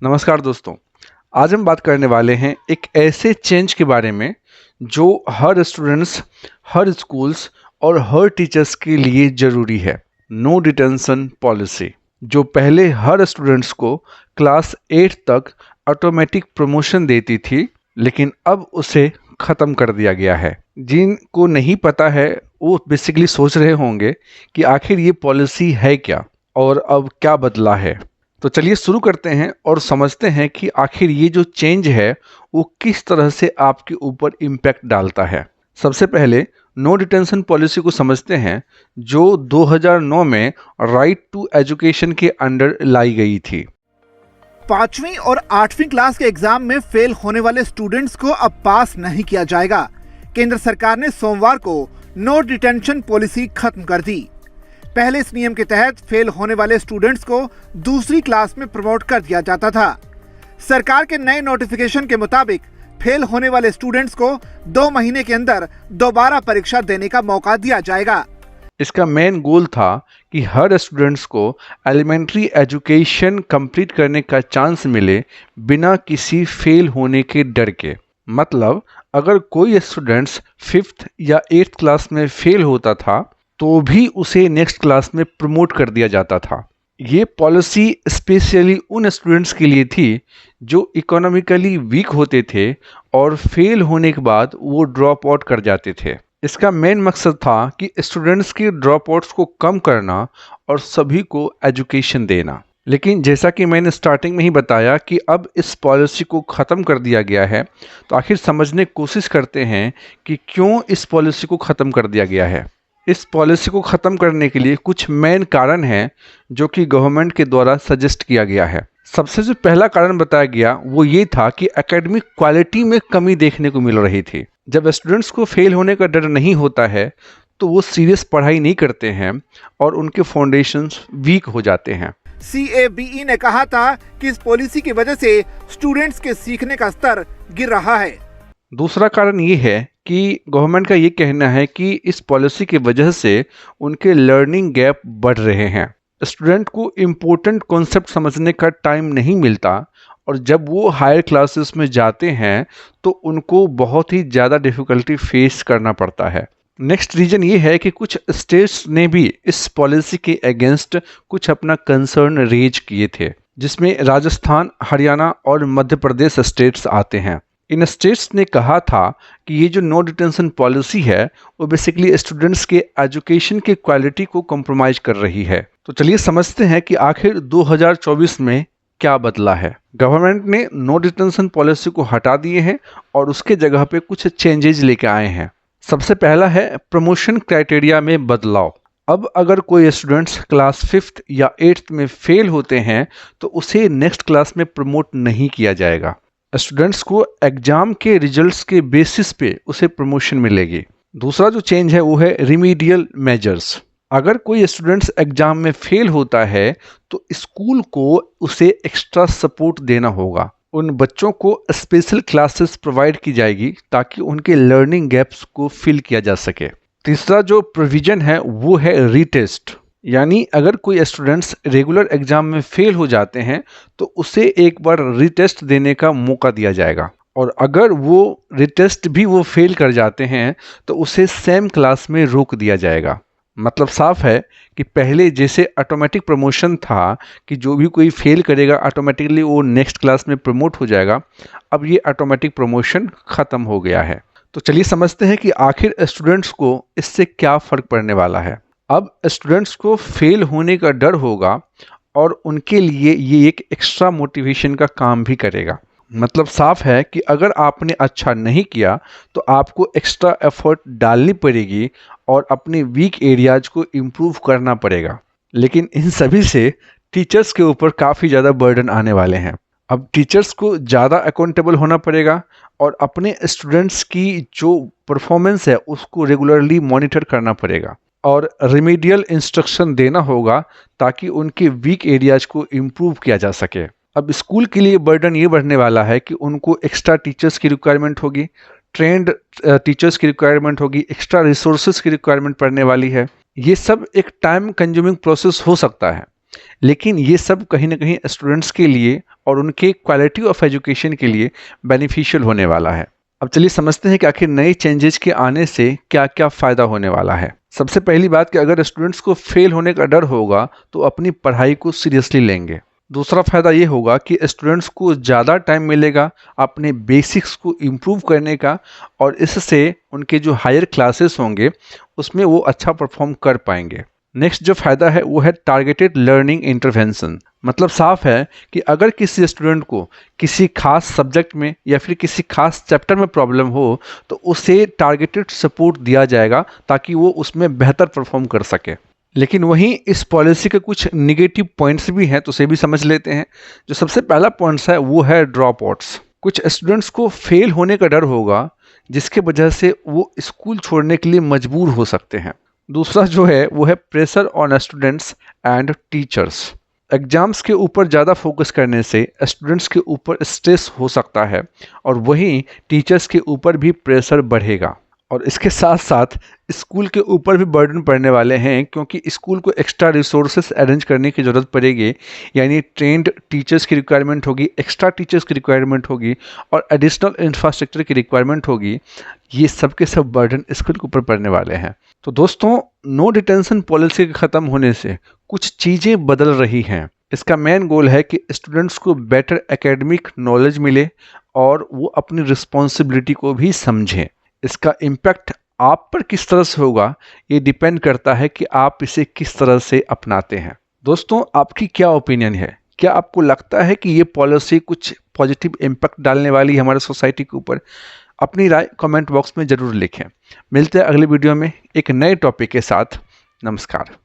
नमस्कार दोस्तों। आज हम बात करने वाले हैं एक ऐसे चेंज के बारे में जो हर स्टूडेंट्स, हर स्कूल्स और हर टीचर्स के लिए ज़रूरी है। नो डिटेंशन पॉलिसी, जो पहले हर स्टूडेंट्स को क्लास 8 तक ऑटोमेटिक प्रमोशन देती थी, लेकिन अब उसे ख़त्म कर दिया गया है। जिनको नहीं पता है वो बेसिकली सोच रहे होंगे कि आखिर ये पॉलिसी है क्या और अब क्या बदला है। तो चलिए शुरू करते हैं और समझते हैं कि आखिर ये जो चेंज है वो किस तरह से आपके ऊपर इम्पैक्ट डालता है। सबसे पहले नो डिटेंशन पॉलिसी को समझते हैं, जो 2009 में राइट टू एजुकेशन के अंडर लाई गई थी। 5वीं और 8वीं क्लास के एग्जाम में फेल होने वाले स्टूडेंट्स को अब पास नहीं किया जाएगा। केंद्र सरकार ने सोमवार को नो डिटेंशन पॉलिसी खत्म कर दी। पहले इस नियम के तहत फेल होने वाले स्टूडेंट्स को दूसरी क्लास में प्रमोट कर दिया जाता था। सरकार के नए नोटिफिकेशन के मुताबिक फेल होने वाले स्टूडेंट्स को 2 महीने के अंदर दोबारा परीक्षा देने का मौका दिया जाएगा। इसका मेन गोल था कि हर स्टूडेंट्स को एलिमेंट्री एजुकेशन कंप्लीट करने का चांस मिले बिना किसी फेल होने के डर के। मतलब अगर कोई स्टूडेंट्स 5th या 8th क्लास में फेल होता था तो भी उसे नेक्स्ट क्लास में प्रमोट कर दिया जाता था। ये पॉलिसी स्पेशली उन स्टूडेंट्स के लिए थी जो इकोनॉमिकली वीक होते थे और फेल होने के बाद वो ड्रॉप आउट कर जाते थे। इसका मेन मकसद था कि स्टूडेंट्स के ड्रॉप आउट्स को कम करना और सभी को एजुकेशन देना। लेकिन जैसा कि मैंने स्टार्टिंग में ही बताया कि अब इस पॉलिसी को ख़त्म कर दिया गया है, तो आखिर समझने की कोशिश करते हैं कि क्यों इस पॉलिसी को ख़त्म कर दिया गया है। इस पॉलिसी को ख़त्म करने के लिए कुछ मेन कारण हैं जो कि गवर्नमेंट के द्वारा सजेस्ट किया गया है। सबसे जो पहला कारण बताया गया वो ये था कि एकेडमिक क्वालिटी में कमी देखने को मिल रही थी। जब स्टूडेंट्स को फेल होने का डर नहीं होता है तो वो सीरियस पढ़ाई नहीं करते हैं और उनके फाउंडेशंस वीक हो जाते हैं। CABE ने कहा था कि इस पॉलिसी की वजह से स्टूडेंट्स के सीखने का स्तर गिर रहा है। दूसरा कारण ये है कि गवर्नमेंट का ये कहना है कि इस पॉलिसी की वजह से उनके लर्निंग गैप बढ़ रहे हैं। स्टूडेंट को इम्पोर्टेंट कॉन्सेप्ट समझने का टाइम नहीं मिलता और जब वो हायर क्लासेस में जाते हैं तो उनको बहुत ही ज़्यादा डिफ़िकल्टी फेस करना पड़ता है। नेक्स्ट रीज़न ये है कि कुछ स्टेट्स ने भी इस पॉलिसी के अगेंस्ट कुछ अपना कंसर्न रेज किए थे, जिसमें राजस्थान, हरियाणा और मध्य प्रदेश स्टेट्स आते हैं। इन स्टेट्स ने कहा था कि ये जो नो डिटेंशन पॉलिसी है वो बेसिकली स्टूडेंट्स के एजुकेशन की क्वालिटी को कॉम्प्रोमाइज़ कर रही है। तो चलिए समझते हैं कि आखिर 2024 में क्या बदला है। गवर्नमेंट ने नो डिटेंशन पॉलिसी को हटा दिए हैं और उसके जगह पे कुछ चेंजेज लेके आए हैं। सबसे पहला है प्रमोशन क्राइटेरिया में बदलाव। अब अगर कोई स्टूडेंट्स क्लास 5th या 8th में फेल होते हैं तो उसे नेक्स्ट क्लास में प्रमोट नहीं किया जाएगा। स्टूडेंट्स को एग्जाम के रिजल्ट्स के बेसिस पे उसे प्रमोशन मिलेगी। दूसरा जो चेंज है वो है रिमीडियल मेजर्स। अगर कोई स्टूडेंट्स एग्जाम में फेल होता है तो स्कूल को उसे एक्स्ट्रा सपोर्ट देना होगा। उन बच्चों को स्पेशल क्लासेस प्रोवाइड की जाएगी ताकि उनके लर्निंग गैप्स को फिल किया जा सके। तीसरा जो प्रोविजन है वो है रीटेस्ट, यानी अगर कोई स्टूडेंट्स रेगुलर एग्जाम में फेल हो जाते हैं तो उसे एक बार रीटेस्ट देने का मौका दिया जाएगा और अगर वो रीटेस्ट भी वो फेल कर जाते हैं तो उसे सेम क्लास में रोक दिया जाएगा। मतलब साफ है कि पहले जैसे ऑटोमेटिक प्रमोशन था कि जो भी कोई फेल करेगा ऑटोमेटिकली वो नेक्स्ट क्लास में प्रमोट हो जाएगा, अब ये ऑटोमेटिक प्रमोशन ख़त्म हो गया है। तो चलिए समझते हैं कि आखिर स्टूडेंट्स को इससे क्या फ़र्क पड़ने वाला है। अब स्टूडेंट्स को फेल होने का डर होगा और उनके लिए ये एक एक्स्ट्रा मोटिवेशन का काम भी करेगा। मतलब साफ है कि अगर आपने अच्छा नहीं किया तो आपको एक्स्ट्रा एफर्ट डालनी पड़ेगी और अपने वीक एरियाज को इम्प्रूव करना पड़ेगा। लेकिन इन सभी से टीचर्स के ऊपर काफ़ी ज़्यादा बर्डन आने वाले हैं। अब टीचर्स को ज़्यादा अकाउंटेबल होना पड़ेगा और अपने स्टूडेंट्स की जो परफॉर्मेंस है उसको रेगुलरली मॉनिटर करना पड़ेगा और रिमीडियल इंस्ट्रक्शन देना होगा ताकि उनके वीक एरियाज को इम्प्रूव किया जा सके। अब स्कूल के लिए बर्डन ये बढ़ने वाला है कि उनको एक्स्ट्रा टीचर्स की रिक्वायरमेंट होगी, ट्रेंड टीचर्स की रिक्वायरमेंट होगी, एक्स्ट्रा रिसोर्सेज की रिक्वायरमेंट पड़ने वाली है। ये सब एक टाइम कंज्यूमिंग प्रोसेस हो सकता है, लेकिन ये सब कहीं ना कहीं स्टूडेंट्स के लिए और उनके क्वालिटी ऑफ एजुकेशन के लिए बेनिफिशियल होने वाला है। अब चलिए समझते हैं कि आखिर नए चेंजेस के आने से क्या क्या फ़ायदा होने वाला है। सबसे पहली बात कि अगर स्टूडेंट्स को फेल होने का डर होगा तो अपनी पढ़ाई को सीरियसली लेंगे। दूसरा फ़ायदा ये होगा कि स्टूडेंट्स को ज़्यादा टाइम मिलेगा अपने बेसिक्स को इम्प्रूव करने का, और इससे उनके जो हायर क्लासेस होंगे उसमें वो अच्छा परफॉर्म कर पाएंगे। नेक्स्ट जो फ़ायदा है वो है टारगेटेड लर्निंग इंटरवेंशन। मतलब साफ है कि अगर किसी स्टूडेंट को किसी खास सब्जेक्ट में या फिर किसी खास चैप्टर में प्रॉब्लम हो तो उसे टारगेटेड सपोर्ट दिया जाएगा ताकि वो उसमें बेहतर परफॉर्म कर सके। लेकिन वहीं इस पॉलिसी के कुछ निगेटिव पॉइंट्स भी हैं, तो उसे भी समझ लेते हैं। जो सबसे पहला पॉइंट्स है वो है ड्रॉप आउट्स। कुछ स्टूडेंट्स को फेल होने का डर होगा जिसके वजह से वो स्कूल छोड़ने के लिए मजबूर हो सकते हैं। दूसरा जो है वो है pressure on students and teachers. Exams के ऊपर ज़्यादा फोकस करने से स्टूडेंट्स के ऊपर स्ट्रेस हो सकता है और वहीं टीचर्स के ऊपर भी प्रेशर बढ़ेगा, और इसके साथ साथ स्कूल के ऊपर भी बर्डन पड़ने वाले हैं क्योंकि स्कूल को एक्स्ट्रा रिसोर्सेस अरेंज करने की ज़रूरत पड़ेगी। यानी ट्रेंड टीचर्स की रिक्वायरमेंट होगी, एक्स्ट्रा टीचर्स की रिक्वायरमेंट होगी और एडिशनल इंफ्रास्ट्रक्चर की रिक्वायरमेंट होगी। ये सब के सब बर्डन स्कूल के ऊपर पड़ने वाले हैं। तो दोस्तों, नो डिटेंशन पॉलिसी के ख़त्म होने से कुछ चीज़ें बदल रही हैं। इसका मेन गोल है कि स्टूडेंट्स को बेटर एकेडमिक नॉलेज मिले और वो अपनी रिस्पॉन्सिबिलिटी को भी समझें। इसका इम्पैक्ट आप पर किस तरह से होगा ये डिपेंड करता है कि आप इसे किस तरह से अपनाते हैं। दोस्तों, आपकी क्या ओपिनियन है? क्या आपको लगता है कि ये पॉलिसी कुछ पॉजिटिव इम्पैक्ट डालने वाली है हमारे सोसाइटी के ऊपर? अपनी राय कमेंट बॉक्स में ज़रूर लिखें। मिलते हैं अगले वीडियो में एक नए टॉपिक के साथ। नमस्कार।